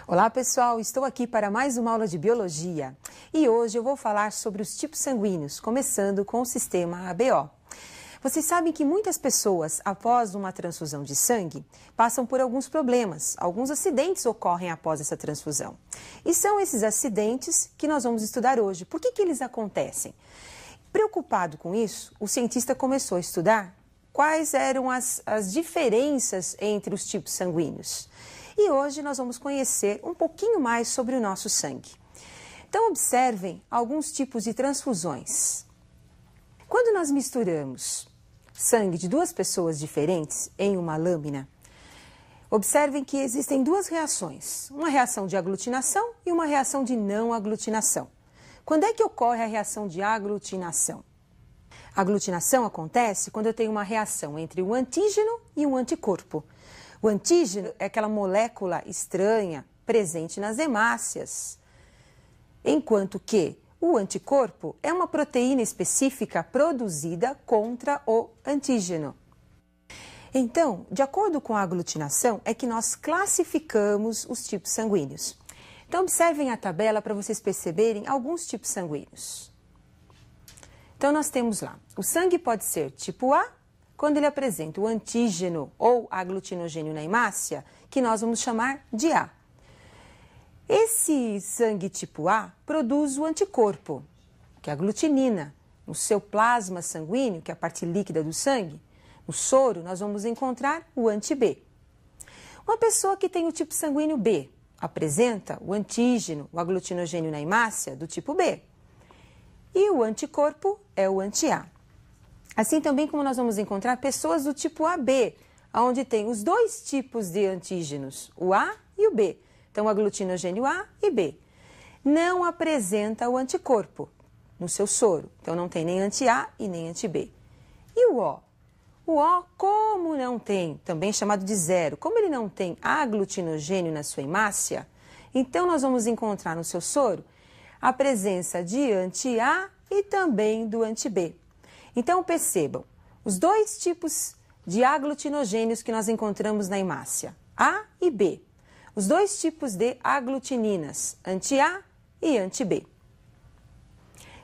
Olá pessoal, estou aqui para mais uma aula de Biologia e hoje eu vou falar sobre os tipos sanguíneos, começando com o sistema ABO. Vocês sabem que muitas pessoas, após uma transfusão de sangue, passam por alguns problemas, alguns acidentes ocorrem após essa transfusão. E são esses acidentes que nós vamos estudar hoje. Por que eles acontecem? Preocupado com isso, o cientista começou a estudar quais eram as diferenças entre os tipos sanguíneos. E hoje nós vamos conhecer um pouquinho mais sobre o nosso sangue. Então, observem alguns tipos de transfusões. Quando nós misturamos sangue de duas pessoas diferentes em uma lâmina, observem que existem duas reações, uma reação de aglutinação e uma reação de não aglutinação. Quando é que ocorre a reação de aglutinação? A aglutinação acontece quando eu tenho uma reação entre o antígeno e o anticorpo. O antígeno é aquela molécula estranha presente nas hemácias, enquanto que o anticorpo é uma proteína específica produzida contra o antígeno. Então, de acordo com a aglutinação, é que nós classificamos os tipos sanguíneos. Então, observem a tabela para vocês perceberem alguns tipos sanguíneos. Então, nós temos lá, o sangue pode ser tipo A, quando ele apresenta o antígeno ou aglutinogênio na hemácia, que nós vamos chamar de A. Esse sangue tipo A produz o anticorpo, que é a aglutinina. No seu plasma sanguíneo, que é a parte líquida do sangue, no soro, nós vamos encontrar o anti-B. Uma pessoa que tem o tipo sanguíneo B apresenta o antígeno, o aglutinogênio na hemácia, do tipo B. E o anticorpo é o anti-A. Assim também como nós vamos encontrar pessoas do tipo AB, onde tem os dois tipos de antígenos, o A e o B. Então, aglutinogênio A e B. Não apresenta o anticorpo no seu soro. Então, não tem nem anti-A e nem anti-B. E o O? O O, como não tem, também chamado de zero, como ele não tem aglutinogênio na sua hemácia, então nós vamos encontrar no seu soro a presença de anti-A e também do anti-B. Então, percebam, os dois tipos de aglutinogênios que nós encontramos na hemácia, A e B. Os dois tipos de aglutininas, anti-A e anti-B.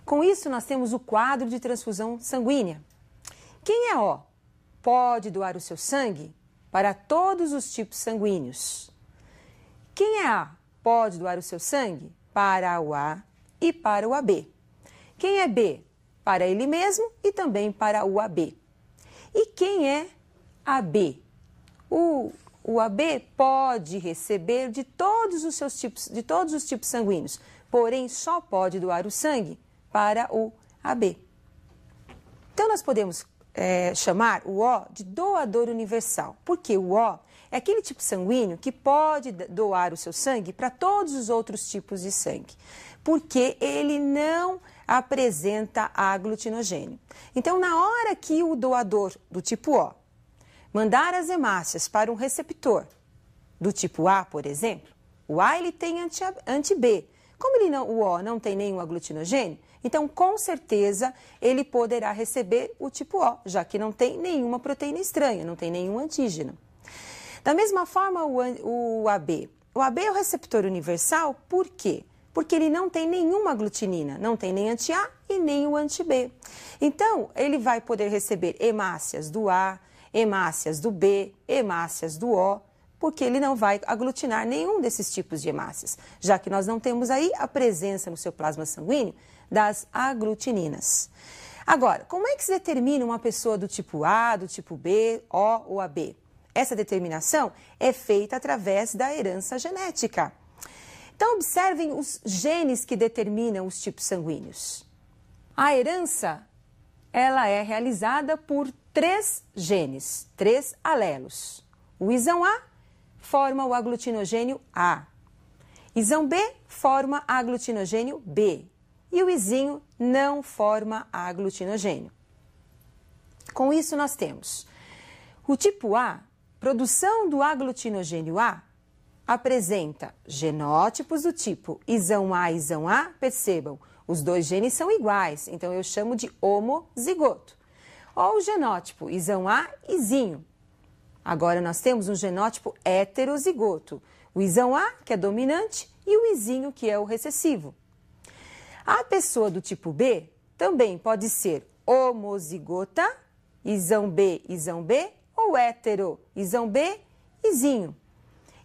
Com isso, nós temos o quadro de transfusão sanguínea. Quem é O pode doar o seu sangue para todos os tipos sanguíneos. Quem é A pode doar o seu sangue para o A e para o AB. Quem é B? Para ele mesmo e também para o AB. E quem é AB? O AB pode receber de todos os tipos sanguíneos, porém só pode doar o sangue para o AB. Então nós podemos chamar o O de doador universal, porque o O é aquele tipo sanguíneo que pode doar o seu sangue para todos os outros tipos de sangue, porque ele não apresenta aglutinogênio. Então, na hora que o doador do tipo O mandar as hemácias para um receptor do tipo A, por exemplo, o A ele tem anti-B. Como o O não tem nenhum aglutinogênio, então, com certeza, ele poderá receber o tipo O, já que não tem nenhuma proteína estranha, não tem nenhum antígeno. Da mesma forma, o AB. O AB é o receptor universal, por quê? Porque ele não tem nenhuma aglutinina, não tem nem anti-A e nem o anti-B. Então, ele vai poder receber hemácias do A, hemácias do B, hemácias do O, porque ele não vai aglutinar nenhum desses tipos de hemácias, já que nós não temos aí a presença no seu plasma sanguíneo das aglutininas. Agora, como é que se determina uma pessoa do tipo A, do tipo B, O ou AB? Essa determinação é feita através da herança genética. Então, observem os genes que determinam os tipos sanguíneos. A herança, ela é realizada por 3 genes, 3 alelos. O isão A forma o aglutinogênio A. Isão B forma aglutinogênio B. E o izinho não forma aglutinogênio. Com isso, nós temos o tipo A, produção do aglutinogênio A, apresenta genótipos do tipo isão A, percebam, os dois genes são iguais, então eu chamo de homozigoto. Ou o genótipo isão A, izinho. Agora nós temos um genótipo heterozigoto. O isão A, que é dominante, e o izinho, que é o recessivo. A pessoa do tipo B também pode ser homozigota, isão B, ou hétero, isão B, izinho.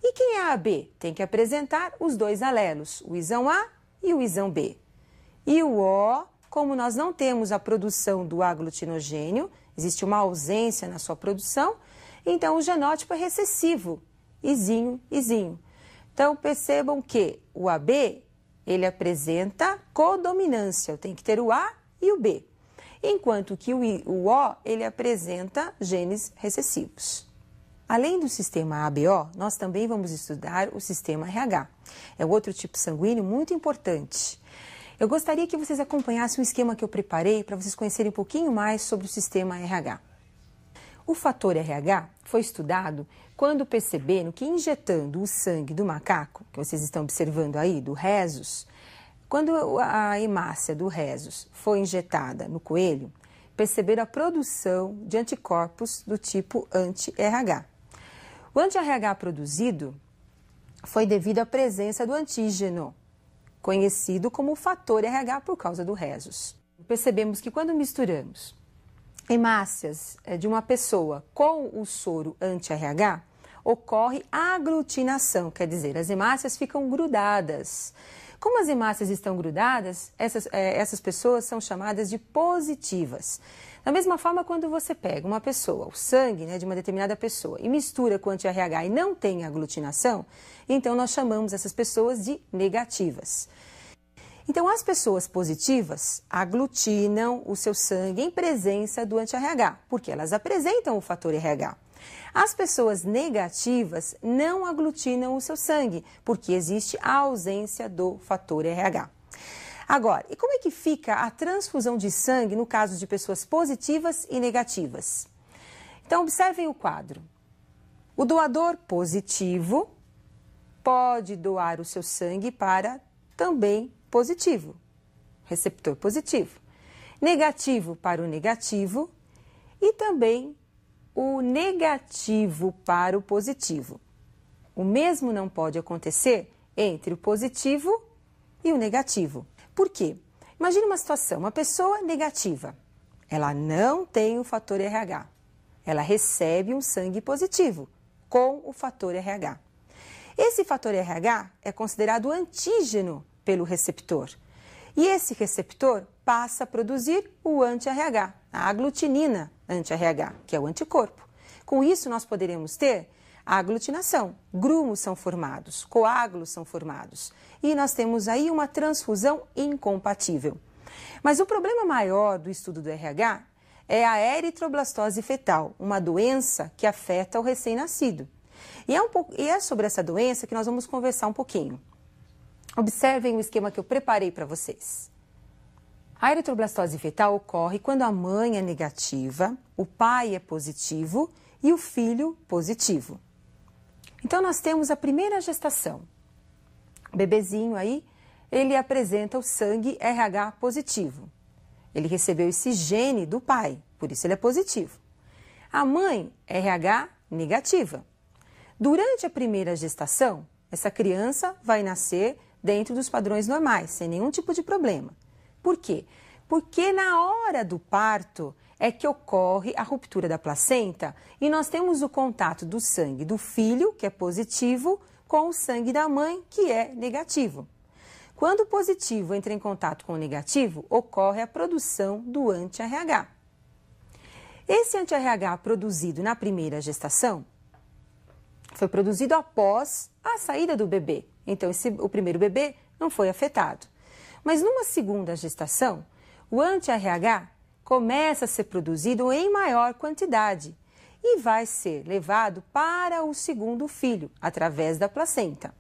E quem é a B? Tem que apresentar os dois alelos, o isão A e o isão B. E o O, como nós não temos a produção do aglutinogênio, existe uma ausência na sua produção, então o genótipo é recessivo, izinho, izinho. Então percebam que o AB, ele apresenta codominância, eu tenho que ter o A e o B. Enquanto que o O, ele apresenta genes recessivos. Além do sistema ABO, nós também vamos estudar o sistema RH. É outro tipo sanguíneo muito importante. Eu gostaria que vocês acompanhassem o esquema que eu preparei para vocês conhecerem um pouquinho mais sobre o sistema RH. O fator RH foi estudado quando perceberam que injetando o sangue do macaco, que vocês estão observando aí, do rhesus, quando a hemácia do rhesus foi injetada no coelho, perceberam a produção de anticorpos do tipo anti-RH. O anti-RH produzido foi devido à presença do antígeno, conhecido como fator RH por causa do rhesus. Percebemos que quando misturamos hemácias de uma pessoa com o soro anti-RH, ocorre aglutinação, quer dizer, as hemácias ficam grudadas. Como as hemácias estão grudadas, essas pessoas são chamadas de positivas. Da mesma forma, quando você pega uma pessoa, o sangue de uma determinada pessoa, e mistura com anti-RH e não tem aglutinação, então nós chamamos essas pessoas de negativas. Então, as pessoas positivas aglutinam o seu sangue em presença do anti-RH, porque elas apresentam o fator RH. As pessoas negativas não aglutinam o seu sangue, porque existe a ausência do fator RH. Agora, e como é que fica a transfusão de sangue no caso de pessoas positivas e negativas? Então, observem o quadro. O doador positivo pode doar o seu sangue para também positivo, receptor positivo. Negativo para o negativo e também o negativo para o positivo. O mesmo não pode acontecer entre o positivo e o negativo. Por quê? Imagine uma situação, uma pessoa negativa, ela não tem o fator RH, ela recebe um sangue positivo com o fator RH. Esse fator RH é considerado antígeno pelo receptor e esse receptor passa a produzir o anti-RH, a aglutinina anti-RH, que é o anticorpo. Com isso nós poderemos ter a aglutinação, grumos são formados, coágulos são formados e nós temos aí uma transfusão incompatível. Mas o problema maior do estudo do RH é a eritroblastose fetal, uma doença que afeta o recém-nascido. E é sobre essa doença que nós vamos conversar um pouquinho. Observem o esquema que eu preparei para vocês. A eritroblastose fetal ocorre quando a mãe é negativa, o pai é positivo e o filho positivo. Então, nós temos a primeira gestação. O bebezinho aí, ele apresenta o sangue RH positivo. Ele recebeu esse gene do pai, por isso ele é positivo. A mãe, RH negativa. Durante a primeira gestação, essa criança vai nascer dentro dos padrões normais, sem nenhum tipo de problema. Por quê? Porque na hora do parto é que ocorre a ruptura da placenta e nós temos o contato do sangue do filho, que é positivo, com o sangue da mãe, que é negativo. Quando o positivo entra em contato com o negativo, ocorre a produção do anti-RH. Esse anti-RH produzido na primeira gestação foi produzido após a saída do bebê. Então, o primeiro bebê não foi afetado. Mas numa segunda gestação, o anti-RH começa a ser produzido em maior quantidade e vai ser levado para o segundo filho, através da placenta.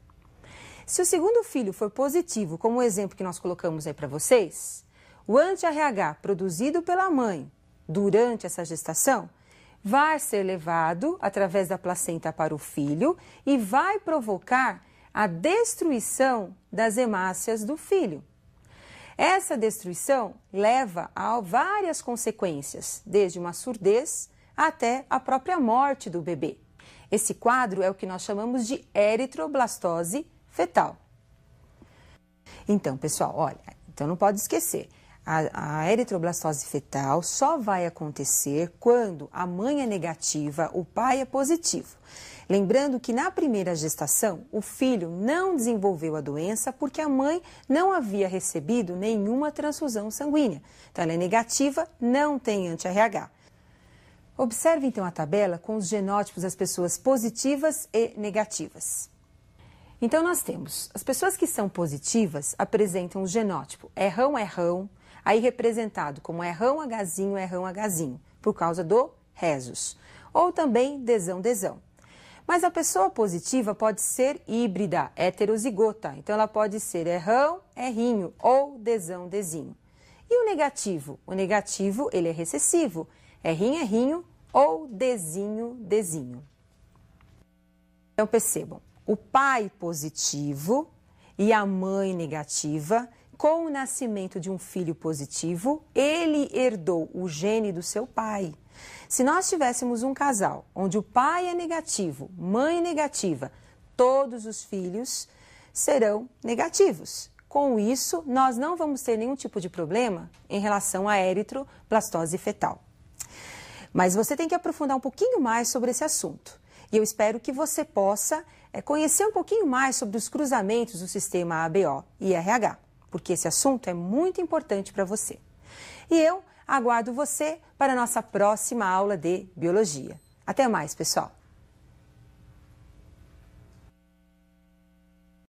Se o segundo filho for positivo, como o exemplo que nós colocamos aí para vocês, o anti-RH produzido pela mãe durante essa gestação vai ser levado através da placenta para o filho e vai provocar a destruição das hemácias do filho. Essa destruição leva a várias consequências, desde uma surdez até a própria morte do bebê. Esse quadro é o que nós chamamos de eritroblastose fetal. Então, pessoal, olha, então não pode esquecer, a eritroblastose fetal só vai acontecer quando a mãe é negativa, o pai é positivo. Lembrando que na primeira gestação, o filho não desenvolveu a doença porque a mãe não havia recebido nenhuma transfusão sanguínea. Então, ela é negativa, não tem anti-RH. Observe então a tabela com os genótipos das pessoas positivas e negativas. Então, nós temos as pessoas que são positivas apresentam o genótipo R1, aí representado como R1Hzinho, por causa do rhesus, ou também Dzão. Mas a pessoa positiva pode ser híbrida, heterozigota, então ela pode ser Rzinho ou Dzinho. E o negativo? O negativo, ele é recessivo, Rzinho ou Dzinho. Então percebam, o pai positivo e a mãe negativa, com o nascimento de um filho positivo, ele herdou o gene do seu pai. Se nós tivéssemos um casal onde o pai é negativo, mãe negativa, todos os filhos serão negativos. Com isso, nós não vamos ter nenhum tipo de problema em relação à eritroblastose fetal. Mas você tem que aprofundar um pouquinho mais sobre esse assunto. E eu espero que você possa conhecer um pouquinho mais sobre os cruzamentos do sistema ABO e RH, porque esse assunto é muito importante para você. E eu aguardo você para a nossa próxima aula de Biologia. Até mais, pessoal!